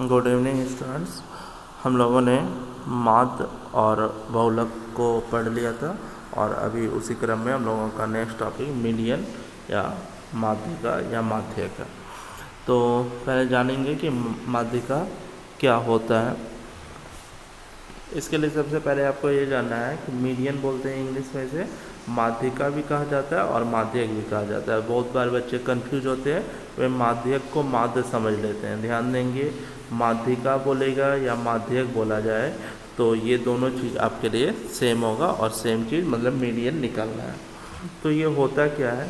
Good evening students. हम लोगों ने माध्य और बहुलक को पढ़ लिया था और अभी उसी क्रम में हम लोगों का नेक्स्ट टॉपिक मीडियन या माध्यिका या माध्यक है। तो पहले जानेंगे कि माध्यिका क्या होता है। इसके लिए सबसे पहले आपको ये जानना है कि मीडियन बोलते हैं इंग्लिश में, से माध्यिका भी कहा जाता है और माध्यक भी कहा जाता है। बहुत बार बच्चे कंफ्यूज होते हैं, वे माध्यक को माध्य समझ लेते हैं। ध्यान देंगे, माध्यिका बोलेगा या माध्यक बोला जाए तो ये दोनों चीज़ आपके लिए सेम होगा और सेम चीज़ मतलब मीडियन निकालना है। तो ये होता क्या है,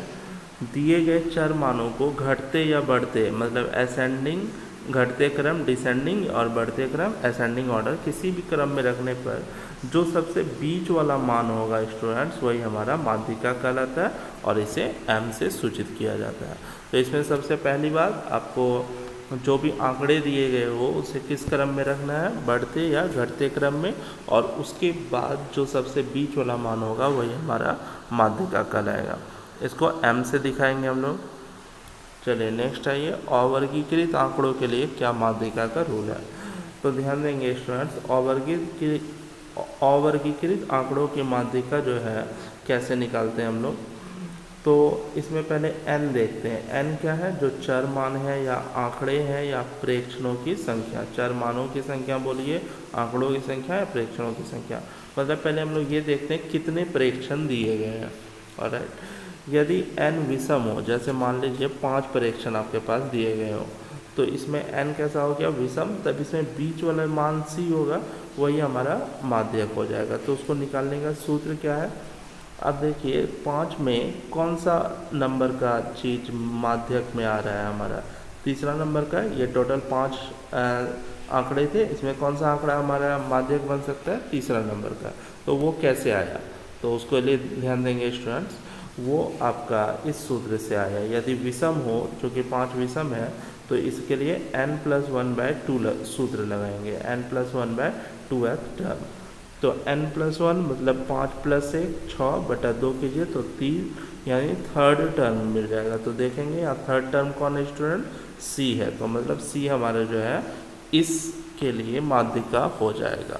दिए गए चर मानों को घटते या बढ़ते मतलब असेंडिंग घटते क्रम डिसेंडिंग और बढ़ते क्रम असेंडिंग ऑर्डर किसी भी क्रम में रखने पर जो सबसे बीच वाला मान होगा स्टूडेंट्स, वही हमारा माध्यिका कहलाता है और इसे m से सूचित किया जाता है। तो इसमें सबसे पहली बात, आपको जो भी आंकड़े दिए गए हो उसे किस क्रम में रखना है, बढ़ते या घटते क्रम में, और उसके बाद जो सबसे बीच वाला मान होगा वही हमारा माध्यिका कहलाएगा। इसको m से दिखाएंगे हम लोग। चलिए नेक्स्ट आइए, अवर्गीकृत आंकड़ों के लिए क्या माध्यिका का रूल है। तो ध्यान देंगे स्टूडेंट्स, अवर्गीकृत आंकड़ों की माध्यिका जो है कैसे निकालते हैं हम लोग। तो इसमें पहले n देखते हैं। n क्या है, जो चर मान है या आंकड़े हैं या प्रेक्षणों की संख्या। चर मानों की संख्या बोलिए, आंकड़ों की संख्या या प्रेक्षणों की संख्या। मतलब पहले हम लोग ये देखते हैं कितने प्रेक्षण दिए गए हैं। ऑलराइट, यदि n विषम हो, जैसे मान लीजिए 5 प्रेक्षण आपके पास दिए गए हो, तो इसमें n कैसा हो गया, विषम, तब इसमें बीच वाला मान c होगा, वही हमारा माध्यक हो जाएगा। तो उसको निकालने का सूत्र क्या है, अब देखिए 5 में कौन सा नंबर का चीज माध्यक में आ रहा है हमारा, तीसरा नंबर का। ये टोटल 5 आंकड़े थे, इसमें कौन सा आंकड़ा हमारा माध्यक बन सकता है, तीसरा नंबर का। तो वो कैसे आया, तो उसको लिए ध्यान देंगे स्टूडेंट्स, वो आपका इस सूत्र से आया। यदि विषम हो, चूँकि 5 विषम है, तो इसके लिए n+1/2 सूत्र लगाएंगे, n+1/2th टर्म। तो n+1 मतलब 5+1 6/2 कीजिए तो 3, यानी थर्ड टर्म मिल जाएगा। तो देखेंगे यहाँ थर्ड टर्म कौन है स्टूडेंट, c है। तो मतलब c हमारा जो है इसके लिए माध्यिका हो जाएगा।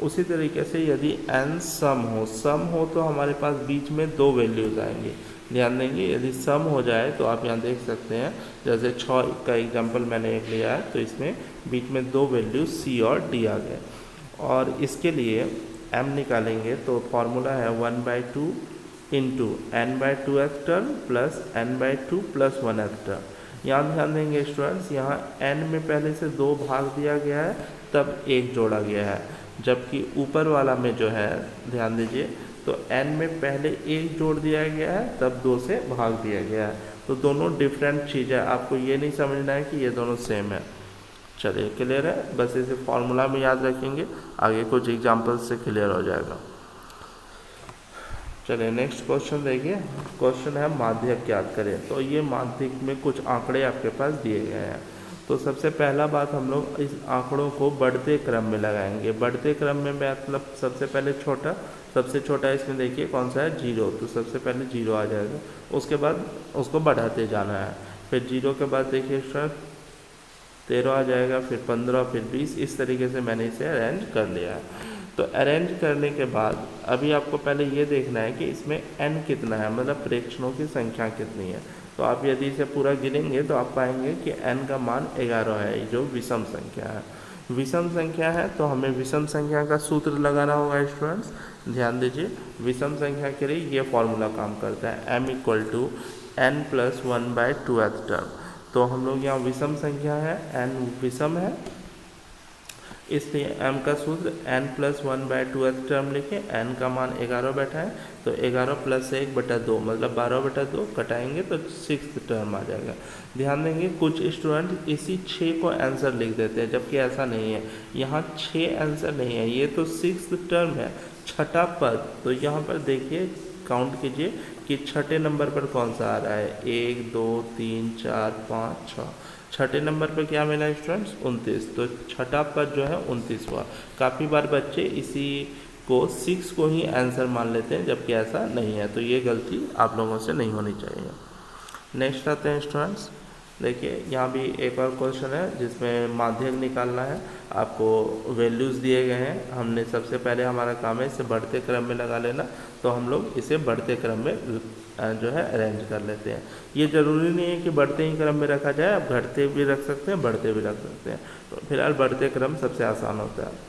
उसी तरीके से यदि n सम हो तो हमारे पास बीच में 2 वैल्यूज़ आएंगे। ध्यान देंगे, यदि सम हो जाए तो आप यहाँ देख सकते हैं, जैसे 6 का एग्जांपल मैंने एक लिया है, तो इसमें बीच में 2 वैल्यू c और d आ गए। और इसके लिए m निकालेंगे तो फॉर्मूला है 1/2 into n/2th term plus n/2 plus 1th term. यहाँ ध्यान देंगे स्टूडेंट्स, यहाँ n में पहले से 2 भाग दिया गया है, तब 1 जोड़ा गया है, जबकि ऊपर वाला में जो है ध्यान दीजिए, तो n में पहले 1 जोड़ दिया गया है, तब 2 से भाग दिया गया है। तो दोनों डिफरेंट चीज़ है, आपको ये नहीं समझना है कि ये दोनों सेम है। चलिए क्लियर है, बस इसे फॉर्मूला में याद रखेंगे, आगे कुछ एग्जाम्पल से क्लियर हो जाएगा। चलिए नेक्स्ट क्वेश्चन देखिए, क्वेश्चन है माध्यक ज्ञात करें। तो ये माध्यक में कुछ आंकड़े आपके पास दिए गए हैं। तो सबसे पहला बात, हम लोग इस आंकड़ों को बढ़ते क्रम में लगाएंगे। बढ़ते क्रम में मतलब सबसे पहले छोटा, सबसे छोटा इसमें देखिए कौन सा है, 0, तो सबसे पहले 0 आ जाएगा। उसके बाद उसको बढ़ाते जाना है, फिर 0 के बाद देखिए स्टार्ट 13 आ जाएगा, फिर 15, फिर 20। इस तरीके से मैंने इसे अरेंज कर लिया है। तो अरेंज करने के बाद अभी आपको पहले ये देखना है कि इसमें n कितना है, मतलब प्रेक्षणों की संख्या कितनी है। तो आप यदि इसे पूरा गिनेंगे तो आप पाएंगे कि n का मान 11 है, जो विषम संख्या है। विषम संख्या है तो हमें विषम संख्या का सूत्र लगाना होगा स्टूडेंट्स। ध्यान दीजिए, विषम संख्या के लिए ये फॉर्मूला काम करता है, m = n+1/2th टर्म। तो हम लोग यहाँ विषम संख्या है, n विषम है, इसलिए m का सूत्र n+1/2th टर्म लिखे, n का मान 11 बैठा है, तो 11 + 1/2 मतलब 12/2 कटाएंगे तो 6th टर्म आ जाएगा। ध्यान देंगे, कुछ स्टूडेंट इसी 6 को आंसर लिख देते हैं, जबकि ऐसा नहीं है। यहाँ 6 आंसर नहीं है, ये तो 6th टर्म है, छठा पद। तो यहाँ पर देखिए, काउंट कीजिए कि छठे नंबर पर कौन सा आ रहा है, 1 2 3 4 5 6। छठे नंबर पर क्या मिला स्टूडेंट्स, 29। तो छठा पद जो है 29 हुआ। काफ़ी बार बच्चे इसी को 6 को ही आंसर मान लेते हैं, जबकि ऐसा नहीं है। तो ये गलती आप लोगों से नहीं होनी चाहिए। नेक्स्ट आते हैं स्टूडेंट्स, देखिए यहाँ भी एक और क्वेश्चन है जिसमें माध्यक निकालना है। आपको वैल्यूज़ दिए गए हैं, हमने सबसे पहले हमारा काम है इसे बढ़ते क्रम में लगा लेना, तो हम लोग इसे बढ़ते क्रम में जो है अरेंज कर लेते हैं। ये ज़रूरी नहीं है कि बढ़ते ही क्रम में रखा जाए, आप घटते भी रख सकते हैं, बढ़ते भी रख सकते हैं। तो फिलहाल बढ़ते क्रम सबसे आसान होता है।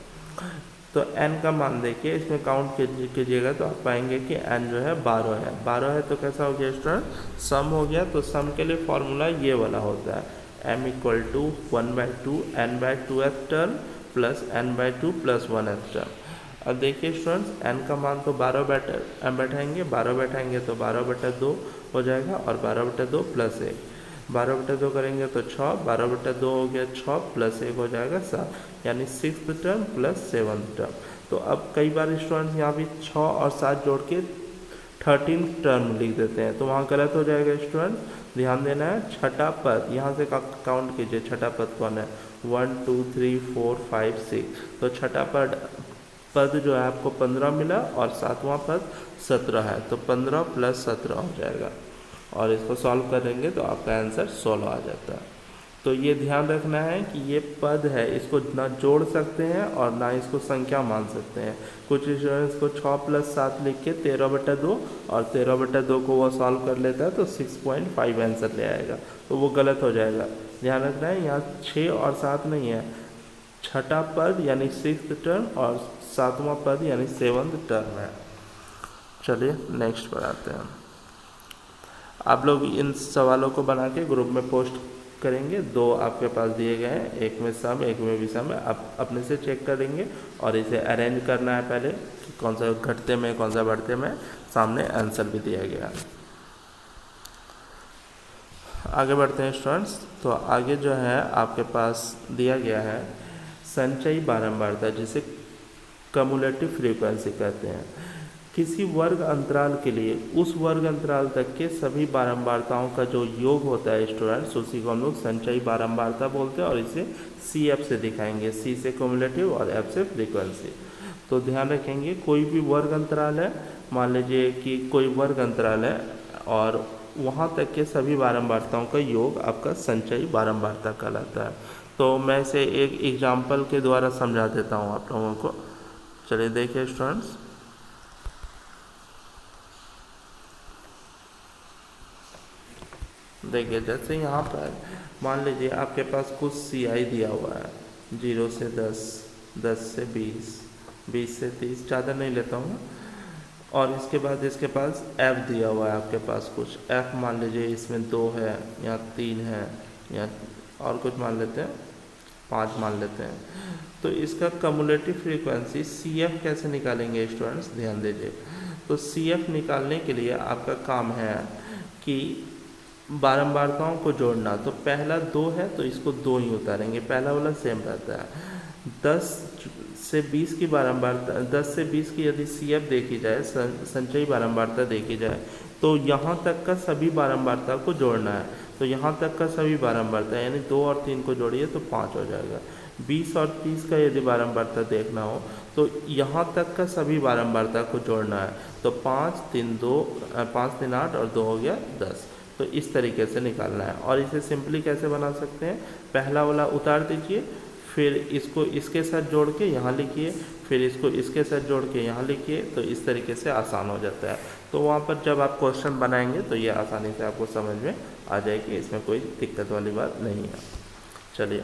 तो n का मान देखिए, इसमें काउंट कीजिएगा तो आप पाएंगे कि n जो है 12 है। 12 है तो कैसा हो गया स्टूडेंट, सम हो गया। तो सम के लिए फॉर्मूला ये वाला होता है, m equal to 1/2 n/2th term plus n/2 plus 1th term. अब देखिए स्टूडेंट्स, n का मान तो 12 बैठाएंगे, 12 बैठाएंगे तो 12/2 हो जाएगा, और 12/2 प्लस 1, 12/2 करेंगे तो 6, 12/2 हो गया 6 प्लस 1 हो जाएगा 7, यानी 6th term plus 7th term. तो अब कई बार स्टूडेंट्स यहाँ भी 6 और 7 जोड़ के 13 टर्म लिख देते हैं, तो वहाँ गलत हो जाएगा स्टूडेंट। ध्यान देना है, छठा पद यहाँ से काउंट कीजिए, छठा पद कौन है, 1 2 3 4 5 6। तो छठा पद जो है आपको 15 मिला, और सातवां पद 17 है, तो 15 प्लस 17 हो जाएगा, और इसको सॉल्व करेंगे तो आपका आंसर 16 आ जाता है। तो ये ध्यान रखना है कि ये पद है, इसको ना जोड़ सकते हैं और ना इसको संख्या मान सकते हैं। कुछ स्टूडेंट्स को 6 प्लस 7 लिख के 13/2 और 13/2 को वो सॉल्व कर लेता है तो 6.5 आंसर ले आएगा, तो वो गलत हो जाएगा। ध्यान रखना है, यहाँ 6 और 7 नहीं है, छठा पद यानी 6th टर्म और सातवां पद यानी 7th टर्म है। चलिए नेक्स्ट पर आते हैं। आप लोग इन सवालों को बना के ग्रुप में पोस्ट करेंगे। 2 आपके पास दिए गए हैं, एक में सम एक में विषम है, आप अपने से चेक करेंगे और इसे अरेंज करना है पहले कि कौन सा घटते में कौन सा बढ़ते में। सामने आंसर भी दिया गया है। आगे बढ़ते हैं स्टूडेंट्स। तो आगे जो है आपके पास दिया गया है संचयी बारंबारता, जिसे कम्युलेटिव फ्रीक्वेंसी कहते हैं। किसी वर्ग अंतराल के लिए उस वर्ग अंतराल तक के सभी बारंबारताओं का जो योग होता है स्टूडेंट्स, उसी को हम लोग संचयी बारंबारता बोलते हैं, और इसे CF से दिखाएंगे, C से क्युमुलेटिव और F से फ्रीक्वेंसी। तो ध्यान रखेंगे, कोई भी वर्ग अंतराल है, मान लीजिए कि कोई वर्ग अंतराल है और वहाँ तक के सभी बारंबारताओं का योग आपका संचयी बारंबारता कहलाता है। तो मैं इसे एक एग्जाम्पल के द्वारा समझा देता हूँ आप लोगों को। चलिए देखिए स्टूडेंट्स, देखिए जैसे यहाँ पर मान लीजिए आपके पास कुछ CI दिया हुआ है, 0 से 10, 10 से 20, 20 से 30, ज़्यादा नहीं लेता हूँ। और इसके बाद इसके पास F दिया हुआ है आपके पास कुछ, F मान लीजिए इसमें 2 है या 3 है या और कुछ मान लेते हैं, 5 मान लेते हैं। तो इसका कम्युलेटिव फ्रीक्वेंसी CF कैसे निकालेंगे स्टूडेंट्स, ध्यान दीजिए। तो CF निकालने के लिए आपका काम है कि बारंबारताओं को जोड़ना। तो पहला 2 है तो इसको 2 ही उतारेंगे, पहला वाला सेम रहता है। 10 से 20 की बारंबारता, 10 से 20 की यदि CF देखी जाए, संचयी बारंबारता देखी जाए, तो यहाँ तक का सभी बारंबारता को जोड़ना है। तो यहाँ तक का सभी बारंबारता यानी 2 और 3 को जोड़िए तो 5 हो जाएगा। 20 और 30 का यदि बारंबारता देखना हो तो यहाँ तक का सभी बारंबारता को जोड़ना है। तो 5 3 2, 5 3 8 और 2 हो गया 10। तो इस तरीके से निकालना है। और इसे सिंपली कैसे बना सकते हैं, पहला वाला उतार दीजिए, फिर इसको इसके साथ जोड़ के यहाँ लिखिए, फिर इसको इसके साथ जोड़ के यहाँ लिखिए, तो इस तरीके से आसान हो जाता है। तो वहाँ पर जब आप क्वेश्चन बनाएंगे तो ये आसानी से आपको समझ में आ जाएगी, इसमें कोई दिक्कत वाली बात नहीं है। चलिए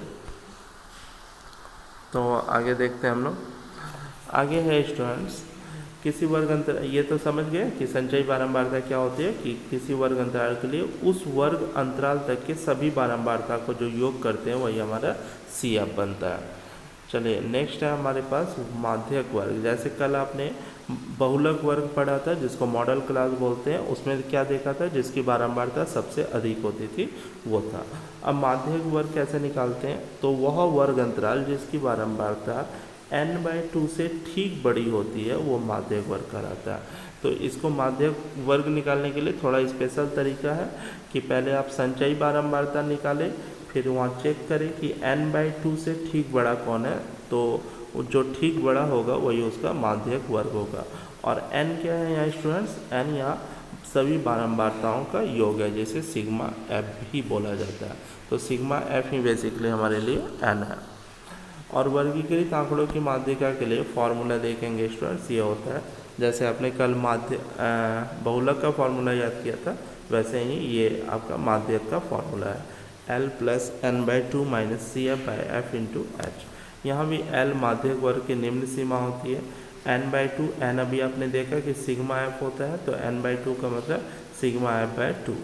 तो आगे देखते हैं हम लोग। आगे है स्टूडेंट्स, किसी वर्ग अंतराल, ये तो समझ गए कि संचयी बारंबारता क्या होती है, कि किसी वर्ग अंतराल के लिए उस वर्ग अंतराल तक के सभी बारंबारता को जो योग करते हैं वही हमारा CF बनता है। चलिए नेक्स्ट है हमारे पास माध्यक वर्ग। जैसे कल आपने बहुलक वर्ग पढ़ा था जिसको मॉडल क्लास बोलते हैं, उसमें क्या देखा था, जिसकी बारंबारता सबसे अधिक होती थी वो था। अब माध्यक वर्ग कैसे निकालते हैं, तो वह वर्ग अंतराल जिसकी बारंबारता n/2 से ठीक बड़ी होती है वो माध्यक वर्ग कहलाता है। तो इसको माध्यक वर्ग निकालने के लिए थोड़ा स्पेशल तरीका है कि पहले आप संचयी बारंबारता निकालें, फिर वहाँ चेक करें कि n/2 से ठीक बड़ा कौन है, तो जो ठीक बड़ा होगा वही उसका माध्यक वर्ग होगा। और n क्या है यहाँ स्टूडेंट्स, n यहाँ सभी बारंबारताओं का योग है, जिसे सिग्मा एफ भी बोला जाता है। तो सिग्मा एफ ही बेसिकली हमारे लिए एन है। और वर्गीकृत आंकड़ों की माध्यिका के लिए फॉर्मूला देखेंगे स्टूडेंट्स, ये होता है जैसे आपने कल बहुलक का फॉर्मूला याद किया था, वैसे ही ये आपका माध्यक का फॉर्मूला है, L plus N by two minus C F by F into H. यहाँ भी L माध्यक वर्ग की निम्न सीमा होती है, n बाई टू, एन अभी आपने देखा कि सिग्मा एफ होता है, तो n बाई टू का मतलब sigma F by two.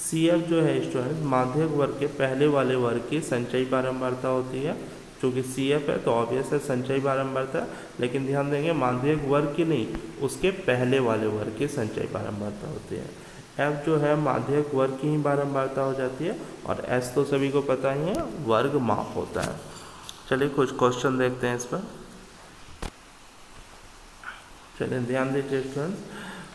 C F जो है स्टूडेंट माध्यक वर्ग के पहले वाले वर्ग की संचयी बारंबारता होती है। चूँकि सी एफ है तो ऑब्वियस है संचयी बारंबारता, लेकिन ध्यान देंगे माध्यक वर्ग की नहीं, उसके पहले वाले वर्ग की संचयी बारंबारता होती है। एफ जो है माध्यक वर्ग की ही बारंबारता हो जाती है, और एस तो सभी को पता ही है वर्ग माप होता है। चलिए कुछ क्वेश्चन देखते हैं इस पर। चलिए ध्यान दीजिए स्टूडेंट्स,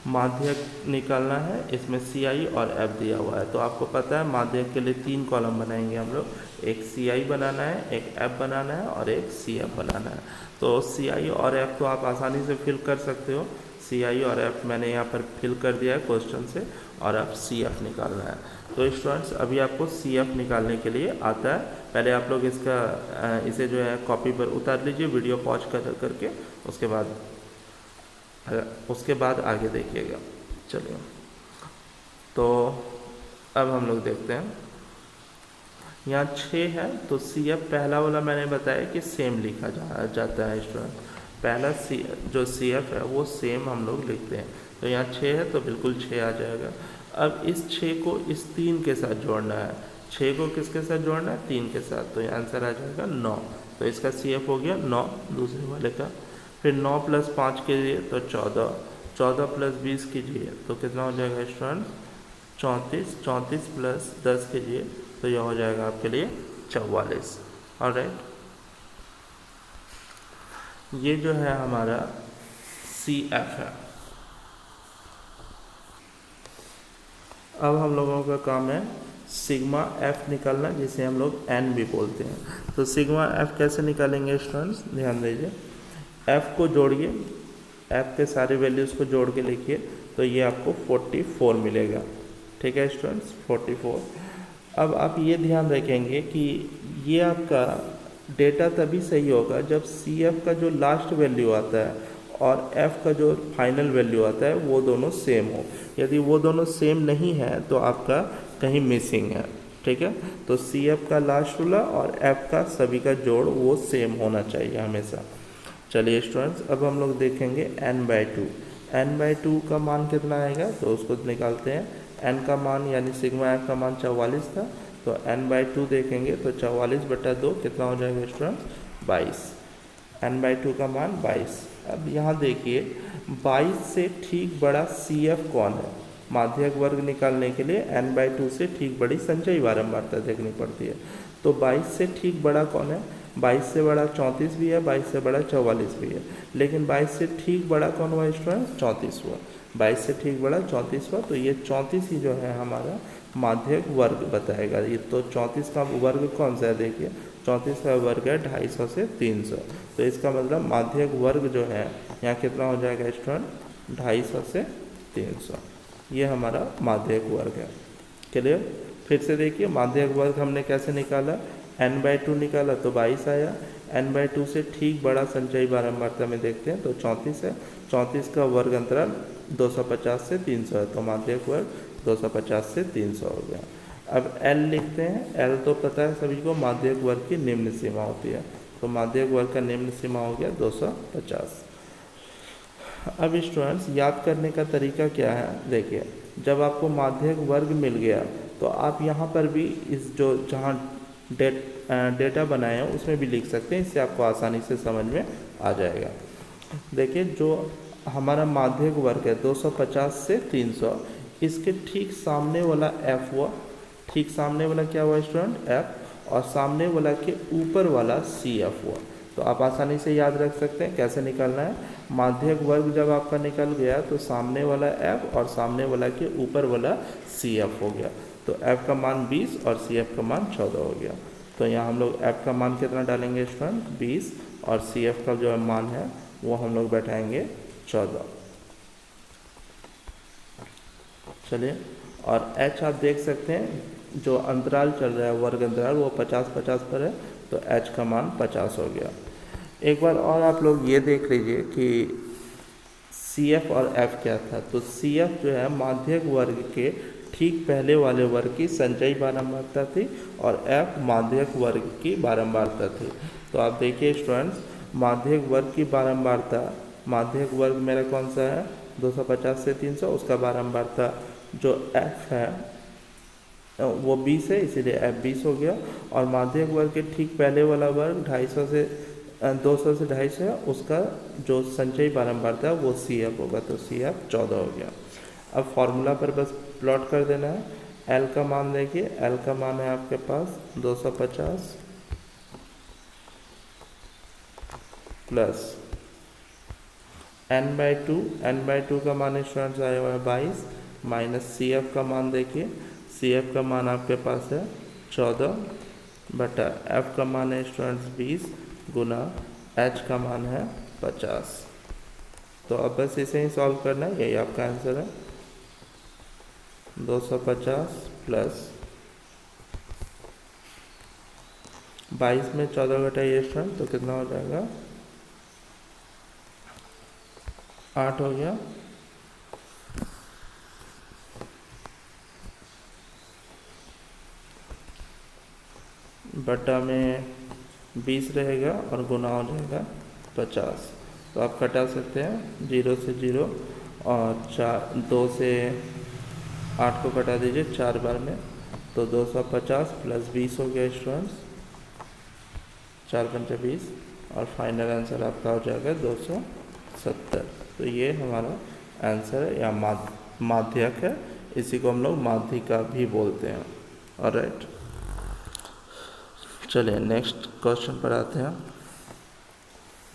माध्यक निकालना है, इसमें सी आई और एफ दिया हुआ है। तो आपको पता है माध्यक के लिए 3 कॉलम बनाएंगे हम लोग, एक सी आई बनाना है, एक एफ बनाना है और एक सी एफ बनाना है। तो सी आई और एफ तो आप आसानी से फिल कर सकते हो, सी आई और एफ मैंने यहाँ पर फिल कर दिया है क्वेश्चन से, और अब सी एफ निकालना है। तो स्टूडेंट्स अभी आपको सी एफ निकालने के लिए आता है, पहले आप लोग इसे जो है कॉपी पर उतार लीजिए वीडियो पॉज करके, उसके बाद आगे देखिएगा। चलिए तो अब हम लोग देखते हैं, यहाँ 6 है, तो सी एफ पहला वाला मैंने बताया कि सेम लिखा जाता है स्टूडेंट, पहला जो सी एफ है वो सेम हम लोग लिखते हैं। तो यहाँ 6 है तो बिल्कुल 6 आ जाएगा। अब इस 6 को इस 3 के साथ जोड़ना है, 6 को किसके साथ जोड़ना है, 3 के साथ, तो यहाँ आंसर आ जाएगा 9। तो इसका सी एफ हो गया 9 दूसरे वाले का। फिर 9 प्लस 5 कीजिए तो 14, 14 प्लस 20 कीजिए तो कितना हो जाएगा स्टूडेंट 34, 34 प्लस 10 कीजिए तो यह हो जाएगा आपके लिए 44। ऑलराइट, ये जो है हमारा सी एफ है। अब हम लोगों का काम है सिग्मा एफ निकालना, जिसे हम लोग एन भी बोलते हैं। तो सिग्मा एफ कैसे निकालेंगे स्टूडेंट्स, ध्यान दीजिए, एफ को जोड़िए, एफ के सारे वैल्यूज़ को जोड़ के लिखिए तो ये आपको 44 मिलेगा। ठीक है स्टूडेंट्स, 44। अब आप ये ध्यान रखेंगे कि ये आपका डेटा तभी सही होगा जब सी एफ का जो लास्ट वैल्यू आता है और एफ का जो फाइनल वैल्यू आता है वो दोनों सेम हो। यदि वो दोनों सेम नहीं है तो आपका कहीं मिसिंग है। ठीक है, तो सी एफ का लास्ट वाला और एफ का सभी का जोड़ वो सेम होना चाहिए हमेशा। चलिए स्टूडेंट्स, अब हम लोग देखेंगे n by two. n by two का मान कितना आएगा तो उसको निकालते हैं। n का मान यानी सिग्मा एफ का मान 44 था, तो n बाई टू देखेंगे तो 44/2 कितना हो जाएगा स्टूडेंट्स 22। n बाई टू का मान 22। अब यहाँ देखिए 22 से ठीक बड़ा सी एफ कौन है, माध्यक वर्ग निकालने के लिए n बाई टू से ठीक बड़ी संचयी बारंबारता देखनी पड़ती है। तो 22 से ठीक बड़ा कौन है, 22 से बड़ा 34 भी है, 22 से बड़ा 44 भी है, लेकिन 22 से ठीक बड़ा कौन हुआ स्टूडेंट 34 हुआ। 22 से ठीक बड़ा 34 हुआ, तो ये 34 ही जो है हमारा माध्यक वर्ग बताएगा। ये तो 34 का वर्ग कौन सा है, देखिए 34 का वर्ग है 250 से 300, तो इसका मतलब माध्यक वर्ग जो है यहाँ कितना हो जाएगा स्टूडेंट 250 से 300। ये हमारा माध्यक वर्ग है। क्लियर, फिर से देखिए माध्यक वर्ग हमने कैसे निकाला, n बाई टू निकाला तो 22 आया, n बाई टू से ठीक बड़ा संचयी बारंबारता में देखते हैं तो 34 है, 34 का वर्ग अंतराल 250 से 300 है, तो माध्यक वर्ग 250 से 300 हो गया। अब L लिखते हैं, L तो पता है सभी को माध्यक वर्ग की निम्न सीमा होती है, तो माध्यक वर्ग का निम्न सीमा हो गया 250। अब स्टूडेंट्स याद करने का तरीका क्या है, देखिए जब आपको माध्यक वर्ग मिल गया तो आप यहाँ पर भी इस जो जहाँ डेटा बनाए हैं उसमें भी लिख सकते हैं, इससे आपको आसानी से समझ में आ जाएगा। देखिए जो हमारा माध्यक वर्ग है 250 से 300, इसके ठीक सामने वाला f हुआ, ठीक सामने वाला क्या हुआ स्टूडेंट f, और सामने वाला के ऊपर वाला सी एफ हुआ। तो आप आसानी से याद रख सकते हैं कैसे निकालना है। माध्यक वर्ग जब आपका निकल गया तो सामने वाला f और सामने वाला के ऊपर वाला सी एफ हो गया, तो f का मान 20 और सी एफ का मान 14 हो गया। तो यहाँ हम लोग f का मान कितना डालेंगे स्टूडेंट 20, और सी एफ का जो मान है वो हम लोग बैठाएंगे 14। चलिए, और h आप देख सकते हैं जो अंतराल चल रहा है वर्ग अंतराल वो 50-50 पर है, तो h का मान 50 हो गया। एक बार और आप लोग ये देख लीजिए कि CF और F क्या था। तो CF जो है माध्यक वर्ग के ठीक पहले वाले वर्ग की संचयी बारंबारता थी और F माध्यक वर्ग की बारंबारता थी। तो आप देखिए स्टूडेंट्स, माध्यक वर्ग की बारंबारता, माध्यक वर्ग मेरा कौन सा है 250 से 300, उसका बारंबारता जो F है वो 20 है, इसीलिए F 20 हो गया। और माध्यक वर्ग के ठीक पहले वाला वर्ग 250 से 250 है, उसका जो संचयी बारंबारता है वो CF होगा, तो CF 14 हो गया। अब फॉर्मूला पर बस प्लॉट कर देना है। L का मान देखिए, L का मान है आपके पास 250 प्लस n/2, n/2 का मान स्टूडेंट्स आया हुआ है 22, माइनस CF का मान देखिए, CF का मान आपके पास है 14 बटा F का मान है स्टूडेंट्स 20 गुना H का मान है 50। तो अब बस इसे ही सॉल्व करना है, यही आपका आंसर है 250 प्लस 22 में 14 घटाइए स्टूडेंट, तो कितना हो जाएगा 8 हो गया। बटा में 20 रहेगा और गुना हो जाएगा 50। तो आप घटा सकते हैं 0 से 0 और 2 से 8 को घटा दीजिए 4 बार में, तो 250 प्लस 20 हो गया स्टूडेंट्स, 4 पंचा 20, और फाइनल आंसर आपका हो जाएगा 270। तो ये हमारा आंसर है या माध्यक है, इसी को हम लोग माध्यिका भी बोलते हैं। ऑलराइट, चलिए नेक्स्ट क्वेश्चन पर आते हैं।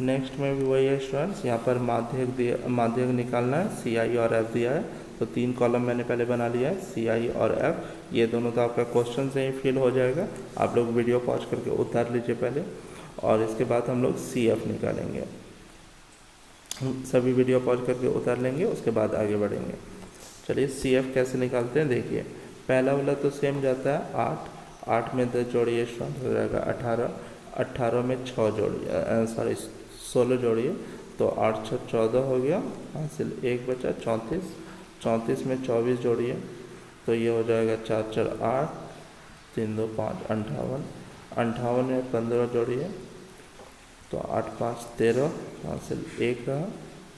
नेक्स्ट में भी वही है स्टूडेंट्स, यहाँ पर माध्यक निकालना है, CI और F दिया है, तो 3 कॉलम मैंने पहले बना लिया है, CI और F, ये दोनों तो आपका क्वेश्चन से ही फिल हो जाएगा। आप लोग वीडियो पॉज करके उतार लीजिए पहले, और इसके बाद हम लोग CF निकालेंगे। सभी वीडियो पॉज करके उतार लेंगे, उसके बाद आगे बढ़ेंगे। चलिए CF कैसे निकालते हैं देखिए। पहला वाला तो सेम जाता है 8, 8 में 10 जोड़िए स्टूडेंट हो जाएगा 18, 18 में 6 जोड़िए 16 जोड़िए, तो 8 6 14 हो गया, हासिल 1 बचा 34, 34 में 24 जोड़िए, तो ये हो जाएगा 4 4 8, 3 2 5 58, 58 में 15 जोड़िए, तो 8 5 13, हासिल 1 रहा,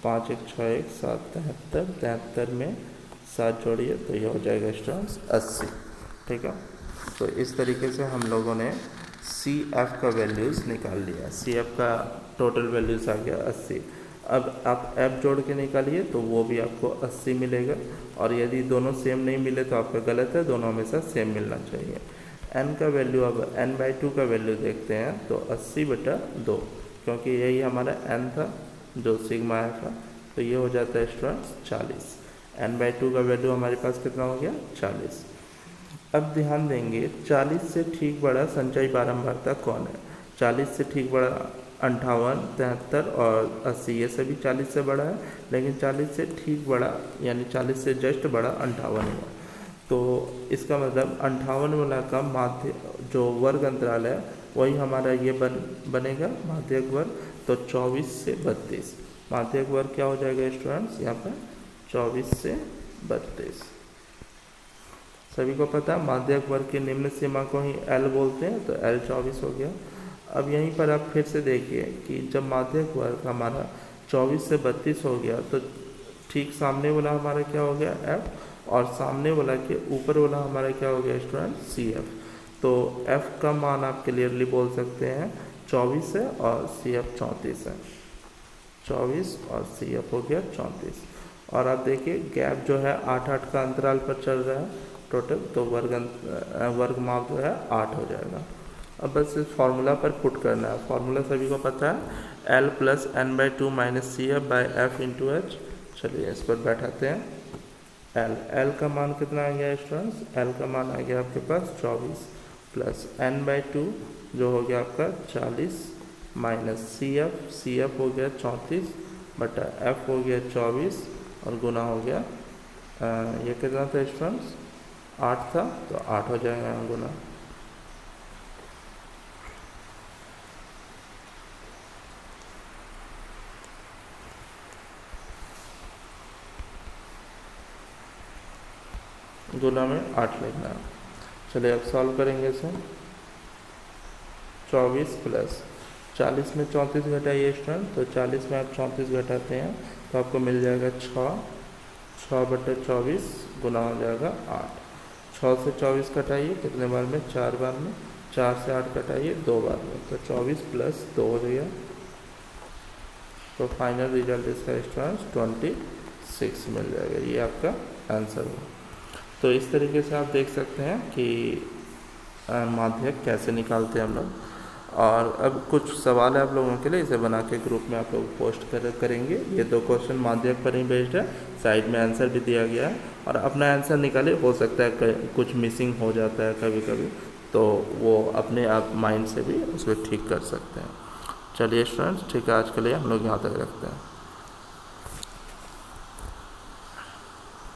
5 1 6 1 7 73, 73 में 7 जोड़िए, तो ये हो जाएगा स्टूडेंट्स 80। ठीक है, तो इस तरीके से हम लोगों ने CF का वैल्यूज़ निकाल लिया। CF का टोटल वैल्यूज़ आ गया 80। अब आप F जोड़ के निकालिए तो वो भी आपको 80 मिलेगा, और यदि दोनों सेम नहीं मिले तो आपका गलत है, दोनों हमेशा सेम मिलना चाहिए। N का वैल्यू, अब n/2 का वैल्यू देखते हैं, तो 80/2, क्योंकि यही हमारा n था जो सिग्मा F है, तो ये हो जाता है स्टूडेंट्स 40। n/2 का वैल्यू हमारे पास कितना हो गया 40। अब ध्यान देंगे 40 से ठीक बड़ा संचयी बारंबारता कौन है। 40 से ठीक बड़ा 58, 73 और 80, ये सभी 40 से बड़ा है, लेकिन 40 से ठीक बड़ा यानी 40 से जस्ट बड़ा 58 हुआ। तो इसका मतलब 58 वाला का माध्य जो वर्ग अंतराल है वही हमारा ये बनेगा माध्यक वर्ग, तो 24 से 32। माध्यक वर्ग क्या हो जाएगा स्टूडेंट्स यहाँ पर 24 से 32। सभी को पता है माध्यक वर्ग की निम्न सीमा को ही L बोलते हैं, तो L 24 हो गया। अब यहीं पर आप फिर से देखिए कि जब माध्यक वर्ग हमारा 24 से 32 हो गया, तो ठीक सामने वाला हमारा क्या हो गया F, और सामने वाला के ऊपर वाला हमारा क्या हो गया स्टूडेंट CF। तो F का मान आप क्लियरली बोल सकते हैं 24 है और CF 34 है, 24 और CF हो गया 34। और आप देखिए गैप जो है 8-8 का अंतराल पर चल रहा है टोटल, तो वर्ग माप जो है 8 हो जाएगा। अब बस इस फार्मूला पर पुट करना है। फार्मूला सभी को पता है L plus n/2 minus CF/F into H। चलिए इस पर बैठाते हैं। L का मान कितना आ गया स्टूडेंट्स, L का मान आ गया आपके पास 24 प्लस n/2 जो हो गया आपका 40 माइनस CF हो गया 34 बटा F हो गया 24 और गुना हो गया ये कितना था स्टूडेंट्स, 8 था, तो 8 हो जाएगा यहाँ गुना। गुना में 8 लिखना है। चलिए अब सॉल्व करेंगे इसे। 24 प्लस 40 में 34 घटाइए स्टूडेंट, तो 40 में आप 34 घटाते हैं तो आपको मिल जाएगा 6/24 गुना हो जाएगा 8। 6 से 24 कटाइए कितने बार में, 4 बार में। 4 से 8 कटाइए 2 बार में, तो 24 प्लस 2 हो गया। तो फाइनल रिजल्ट इसका स्टूडेंट्स 26 मिल जाएगा। ये आपका आंसर है। तो इस तरीके से आप देख सकते हैं कि माध्यक कैसे निकालते हैं हम लोग। और अब कुछ सवाल है आप लोगों के लिए, इसे बना के ग्रुप में आप लोग पोस्ट करेंगे। ये 2 क्वेश्चन माध्यक पर ही बेस्ड है, साइड में आंसर भी दिया गया है, और अपना आंसर निकालिए। हो सकता है कुछ मिसिंग हो जाता है कभी कभी, तो वो अपने आप माइंड से भी उसको ठीक कर सकते हैं। चलिए स्टूडेंट्स, ठीक है, आज के लिए हम लोग यहाँ तक रखते हैं।